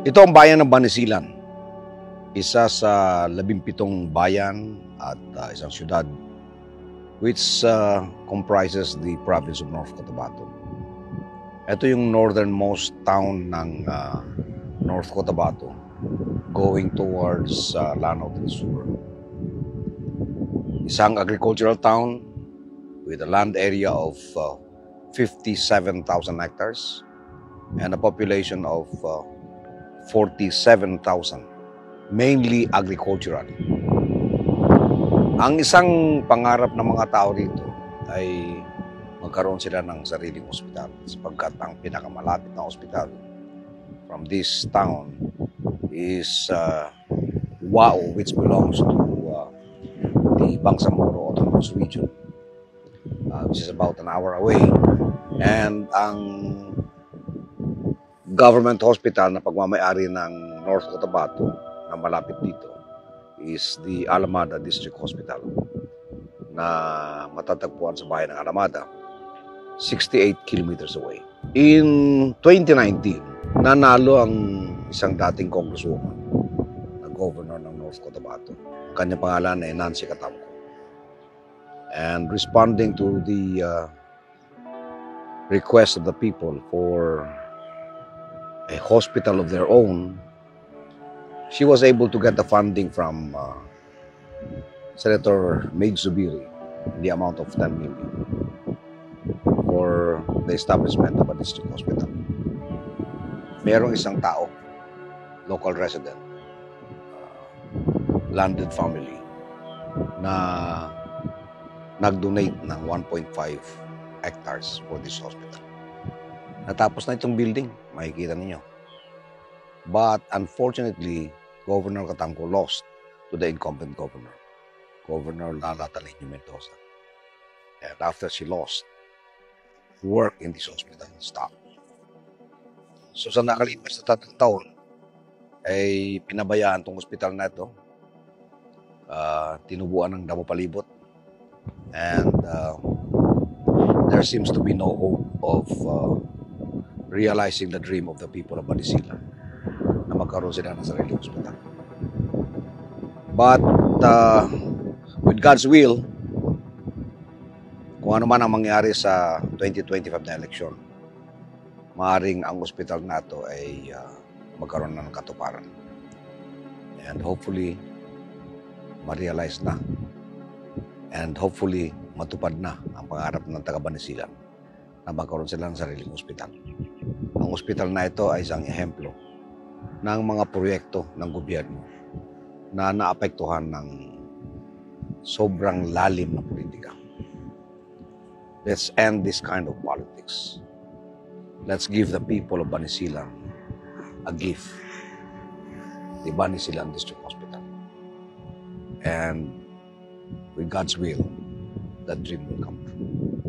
Ito ang bayan ng Banisilan, isa sa 17 bayan at isang syudad which comprises the province of North Cotabato. Ito yung northernmost town ng North Cotabato going towards Lanao del Sur. Isang agricultural town with a land area of 57,000 hectares and a population of 47,000, mainly agricultural. Ang isang pangarap ng mga tao rito ay magkaroon sila ng sariling ospital sapagkat ang pinakamalapit na ospital from this town is Wao, which belongs to the Bangsamoro Autonomous Region, which is about an hour away. And ang government hospital na pagmamayari ng North Cotabato na malapit dito is the Alamada District Hospital na matatagpuan sa bayan ng Alamada, 68 kilometers away. In 2019, nanalo ang isang dating congresswoman na governor ng North Cotabato. Kanyang pangalan ay Nancy Catamco. And responding to the request of the people for a hospital of their own, she was able to get the funding from Senator Mig Zubiri in the amount of 10 million for the establishment of a district hospital. Merong isang tao, local resident, landed family, na nag-donate ng 1.5 hectares for this hospital. Natapos na itong building, makikita ninyo. But unfortunately, Governor Catamco lost to the incumbent governor, Governor Lala Talino Mendoza. And after she lost, work in this hospital stopped. So sa nakalipas na 3 taon, ay pinabayaan itong hospital na ito. Tinubuan ng damo palibot. And there seems to be no hope of realizing the dream of the people of Banisilan na magkaroon sila ng sariling hospital. But with God's will, kung ano man ang mangyari sa 2025 na eleksyon, maaaring ang hospital na ito ay magkaroon na ng katuparan. And hopefully, ma-realize na. And hopefully, matupad na ang pangarap ng taga-Banisilan na magkaroon sila ng sariling hospital. Ang hospital na ito ay isang ehemplo ng mga proyekto ng gobyerno na naapektuhan ng sobrang lalim na politika. Let's end this kind of politics. Let's give the people of Banisilan a gift, the Banisilan District Hospital. And with God's will, that dream will come true.